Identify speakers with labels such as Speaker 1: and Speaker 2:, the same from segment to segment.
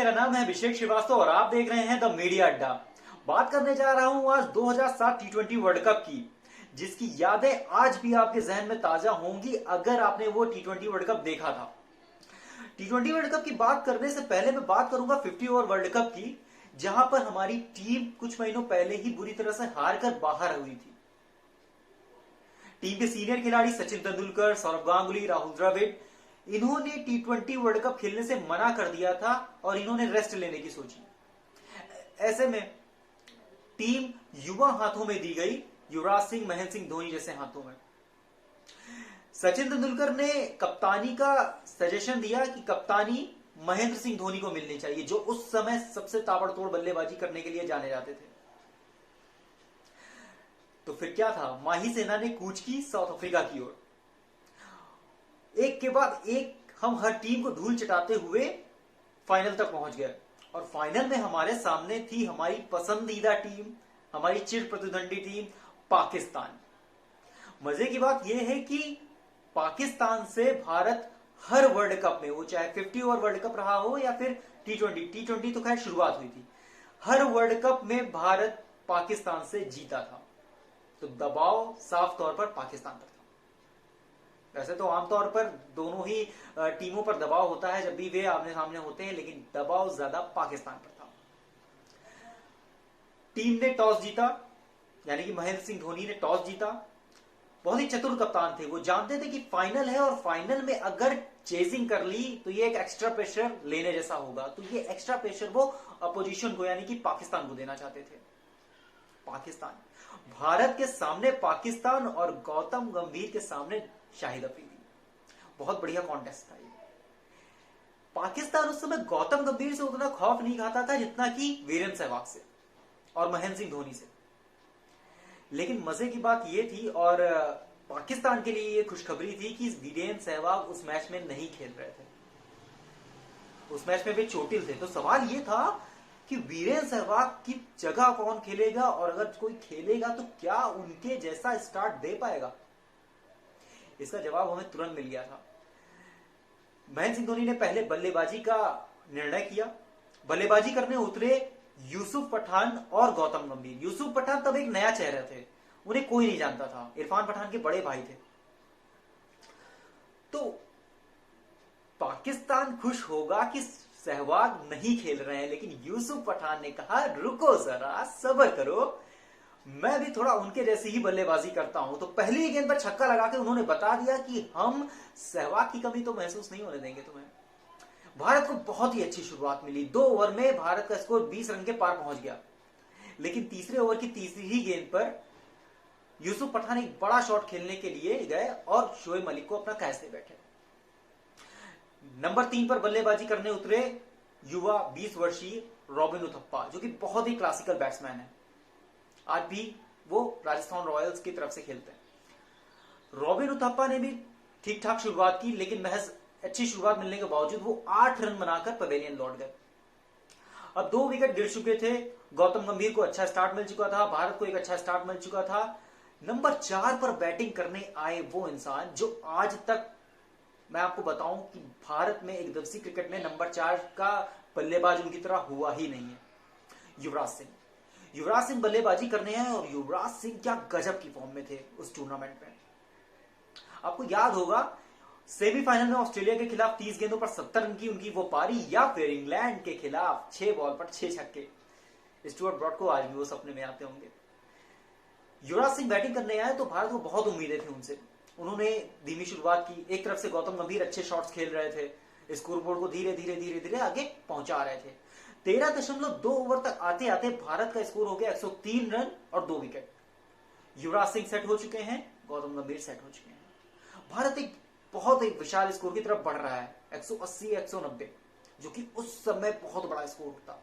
Speaker 1: मेरा नाम है अभिषेक श्रीवास्तव और आप देख रहे हैं द मीडिया अड्डा। बात करने जा रहा हूं आज 2007 टी20 वर्ल्ड कप की, जिसकी यादें आज भी आपके जहन में ताजा होंगी अगर आपने वो टी20 वर्ल्ड कप देखा था। टी20 वर्ल्ड कप की बात करने से पहले मैं बात करूंगा 50 ओवर वर्ल्ड कप की, जहां पर हमारी टीम कुछ महीनों पहले ही बुरी तरह से हार कर बाहर हुई थी। टीम के सीनियर खिलाड़ी सचिन तेंदुलकर, सौरव गांगुली, राहुल द्रविड़, इन्होंने टी20 वर्ल्ड कप खेलने से मना कर दिया था और इन्होंने रेस्ट लेने की सोची। ऐसे में टीम युवा हाथों में दी गई, युवराज सिंह, महेंद्र सिंह धोनी जैसे हाथों में। सचिन तेंदुलकर ने कप्तानी का सजेशन दिया कि कप्तानी महेंद्र सिंह धोनी को मिलनी चाहिए, जो उस समय सबसे ताबड़तोड़ बल्लेबाजी करने के लिए जाने जाते थे। तो फिर क्या था, माही सेना ने कूच की साउथ अफ्रीका की ओर। एक के बाद एक हम हर टीम को धूल चटाते हुए फाइनल तक पहुंच गए और फाइनल में हमारे सामने थी हमारी पसंदीदा टीम, हमारी चिर प्रतिद्वंदी टीम पाकिस्तान। मजे की बात यह है कि पाकिस्तान से भारत हर वर्ल्ड कप में, वो चाहे 50 ओवर वर्ल्ड कप रहा हो या फिर टी20 तो खैर शुरुआत हुई थी, हर वर्ल्ड कप में भारत पाकिस्तान से जीता था। तो दबाव साफ तौर पर पाकिस्तान पर था। वैसे तो आमतौर पर दोनों ही टीमों पर दबाव होता है जब भी वे आमने सामने होते हैं, लेकिन दबाव ज्यादा पाकिस्तान पर था। टीम ने टॉस जीता, यानी कि महेंद्र सिंह धोनी ने टॉस जीता। बहुत ही चतुर कप्तान थे, वो जानते थे कि फाइनल है और फाइनल में अगर चेजिंग कर ली तो ये एक एक्स्ट्रा प्रेशर लेने जैसा होगा। तो ये एक्स्ट्रा प्रेशर वो अपोजिशन को, यानी कि पाकिस्तान को देना चाहते थे। पाकिस्तान, भारत के सामने पाकिस्तान और गौतम गंभीर के सामने शाहिद अफरीदी। बहुत बढ़िया कॉन्टेस्ट था ये। पाकिस्तान उस समय गौतम गंभीर से उतना खौफ नहीं खाता था जितना कि वीरेंद्र सहवाग से और महेंद्र सिंह धोनी से। लेकिन मजे की बात यह थी और पाकिस्तान के लिए यह खुशखबरी थी कि वीरेंद्र सहवाग उस मैच में नहीं खेल रहे थे। उस मैच में वे चोटिल थे। तो सवाल यह था कि वीरेंद्र सहवाग की जगह कौन खेलेगा और अगर कोई खेलेगा तो क्या उनके जैसा स्टार्ट दे पाएगा। इसका जवाब हमें तुरंत मिल गया था। महेंद्र सिंह धोनी ने पहले बल्लेबाजी का निर्णय किया। बल्लेबाजी करने उतरे यूसुफ पठान और गौतम गंभीर। यूसुफ पठान तब एक नया चेहरा थे, उन्हें कोई नहीं जानता था, इरफान पठान के बड़े भाई थे। तो पाकिस्तान खुश होगा कि सहवाग नहीं खेल रहे हैं, लेकिन यूसुफ पठान ने कहा रुको जरा, सब्र करो, मैं भी थोड़ा उनके जैसी ही बल्लेबाजी करता हूं। तो पहली ही गेंद पर छक्का लगा के उन्होंने बता दिया कि हम सहवाग की कमी तो महसूस नहीं होने देंगे तुम्हें। भारत को बहुत ही अच्छी शुरुआत मिली। 2 ओवर में भारत का स्कोर 20 रन के पार पहुंच गया, लेकिन तीसरे ओवर की तीसरी ही गेंद पर यूसुफ पठान एक बड़ा शॉट खेलने के लिए गए और शोएब मलिक को अपना कैच दे बैठे। नंबर 3 पर बल्लेबाजी करने उतरे युवा 20 वर्षीय रॉबिन उथप्पा, जो कि बहुत ही क्लासिकल बैट्समैन है। आज भी वो राजस्थान रॉयल्स की तरफ से खेलते हैं। रॉबिन उथप्पा ने भी ठीक ठाक शुरुआत की, लेकिन महज अच्छी शुरुआत मिलने के बावजूद वो 8 रन बनाकर पवेलियन लौट गए। अब 2 विकेट गिर चुके थे। गौतम गंभीर को अच्छा स्टार्ट मिल चुका था, भारत को एक अच्छा स्टार्ट मिल चुका था। नंबर 4 पर बैटिंग करने आए वो इंसान जो आज तक मैं आपको बताऊं कि भारत में एक दिवसीय क्रिकेट में नंबर 4 का बल्लेबाज उनकी तरह हुआ ही नहीं है, युवराज सिंह। युवराज सिंह बल्लेबाजी करने आए और युवराज सिंह क्या गजब की फॉर्म में थे उस टूर्नामेंट में। आपको याद होगा सेमीफाइनल में ऑस्ट्रेलिया के खिलाफ 30 गेंदों पर 70 रन की उनकी वो पारी, या फिर इंग्लैंड के खिलाफ 6 बॉल पर 6 छक्के। स्टुअर्ट ब्रॉड को आज भी वो सपने में आते होंगे। युवराज सिंह बैटिंग करने आए तो भारत को बहुत उम्मीदें थी उनसे। उन्होंने धीमी शुरुआत की। एक तरफ से गौतम गंभीर अच्छे शॉट्स खेल रहे थे, स्कोरबोर्ड को धीरे धीरे आगे पहुंचा रहे थे। 13.2 ओवर तक आते आते भारत का स्कोर हो गया 103 रन और 2 विकेट। युवराज सिंह सेट हो चुके हैं, गौतम गंभीर सेट हो चुके हैं। भारत एक बहुत एक विशाल स्कोर की तरफ बढ़ रहा है, 180-190, जो कि उस समय बहुत बड़ा स्कोर था।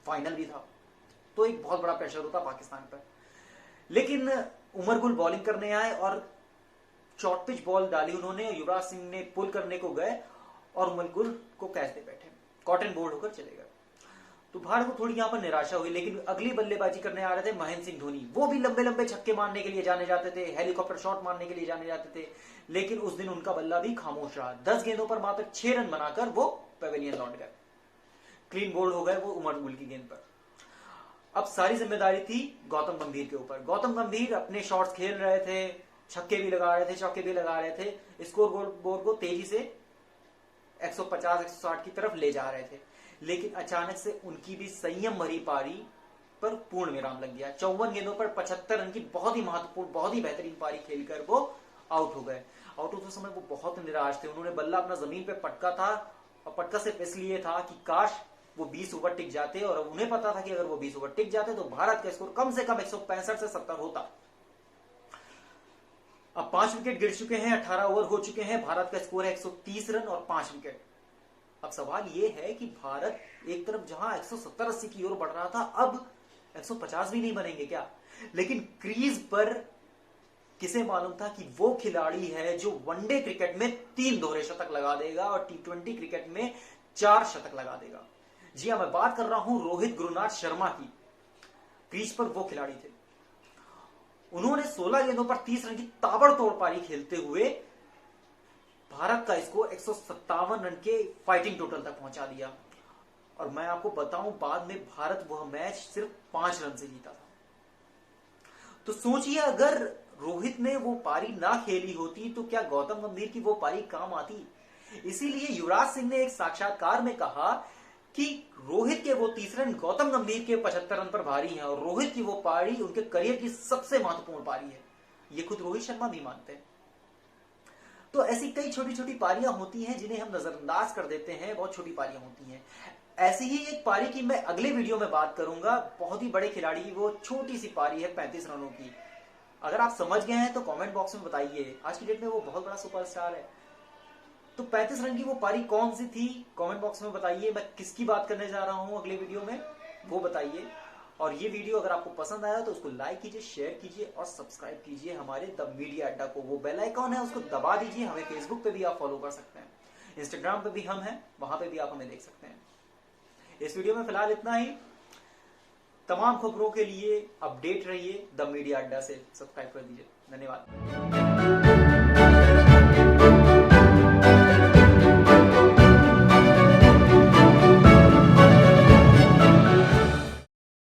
Speaker 1: फाइनल भी था तो एक बहुत बड़ा प्रेशर होता पाकिस्तान पर। लेकिन उमर गुल बॉलिंग करने आए और शॉर्ट पिच बॉल डाली उन्होंने। युवराज सिंह ने पुल करने को गए और उमर गुल को कैच दे बैठे, कॉटन बोल्ड होकर चले गए। तो भारत को थोड़ी यहां पर निराशा हुई। लेकिन अगली बल्लेबाजी करने आ रहे थे महेंद्र सिंह धोनी। वो भी लंबे लंबे छक्के मारने के लिए जाने जाते थे, हेलीकॉप्टर शॉट मारने के लिए जाने जाते थे। लेकिन उस दिन उनका बल्ला भी खामोश रहा। 10 गेंदों पर मात्र 6 रन बनाकर वो पवेलियन लौट गए। क्लीन बोल्ड हो गए वो उमर गुल की गेंद पर। अब सारी जिम्मेदारी थी गौतम गंभीर के ऊपर। गौतम गंभीर अपने शॉट्स खेल रहे थे, छक्के भी लगा रहे थे, चौके भी लगा रहे थे, स्कोर बोर्ड को तेजी से 150-160 की तरफ ले जा रहे थे। लेकिन अचानक से उनकी भी संयम भरी पारी पर पूर्ण विराम लग गया। 54 गेंदों पर 75 रन की बहुत ही महत्वपूर्ण, बहुत ही बेहतरीन पारी खेलकर वो आउट हो गए। आउट होते समय वो बहुत निराश थे। उन्होंने बल्ला अपना जमीन पे पटका था, और पटका सिर्फ इसलिए था कि काश वो 20 ओवर टिक जाते, और उन्हें पता था कि अगर वो 20 ओवर टिक जाते तो भारत का स्कोर कम से कम 165 से 70 होता। अब 5 विकेट गिर चुके हैं, 18 ओवर हो चुके हैं, भारत का स्कोर है 130 रन और 5 विकेट। अब सवाल यह है कि भारत एक तरफ जहां 170-80 की ओर बढ़ रहा था, अब 150 भी नहीं बनेंगे क्या? लेकिन क्रीज पर किसे मालूम था कि वो खिलाड़ी है जो वनडे क्रिकेट में 3 दोहरे शतक लगा देगा और T20 क्रिकेट में 4 शतक लगा देगा। जी हां, मैं बात कर रहा हूं रोहित गुरुनाथ शर्मा की। क्रीज पर वो खिलाड़ी थे। उन्होंने 16 गेंदों पर 30 रन की ताबड़तोड़ पारी खेलते हुए भारत का स्कोर 157 रन के फाइटिंग टोटल तक पहुंचा दिया। और मैं आपको बताऊं, बाद में भारत वह मैच सिर्फ 5 रन से जीता था। तो सोचिए, अगर रोहित ने वो पारी ना खेली होती तो क्या गौतम गंभीर की वो पारी काम आती? इसीलिए युवराज सिंह ने एक साक्षात्कार में कहा कि रोहित के वो 30 रन गौतम गंभीर के 75 रन पर भारी हैं, और रोहित की वो पारी उनके करियर की सबसे महत्वपूर्ण पारी है। ये खुद रोहित शर्मा भी मानते हैं। तो ऐसी कई छोटी छोटी पारियां होती हैं जिन्हें हम नजरअंदाज कर देते हैं। बहुत छोटी पारियां होती हैं। ऐसी ही एक पारी की मैं अगले वीडियो में बात करूंगा। बहुत ही बड़े खिलाड़ी की वो छोटी सी पारी है 35 रनों की। अगर आप समझ गए हैं तो कमेंट बॉक्स में बताइए। आज की डेट में वो बहुत बड़ा सुपरस्टार है। तो 35 रन की वो पारी कौन सी थी, कमेंट बॉक्स में बताइए। मैं किसकी बात करने जा रहा हूं अगले वीडियो में, वो बताइए। और ये वीडियो अगर आपको पसंद आया तो उसको लाइक कीजिए, शेयर कीजिए और सब्सक्राइब कीजिए हमारे द मीडिया अड्डा को। वो बेल आइकॉन है उसको दबा दीजिए। हमें फेसबुक पे भी आप फॉलो कर सकते हैं, इंस्टाग्राम पे भी हम हैं, वहां पे भी आप हमें देख सकते हैं। इस वीडियो में फिलहाल इतना ही। तमाम खबरों के लिए अपडेट रहिए द मीडिया अड्डा से। सब्सक्राइब कर दीजिए। धन्यवाद।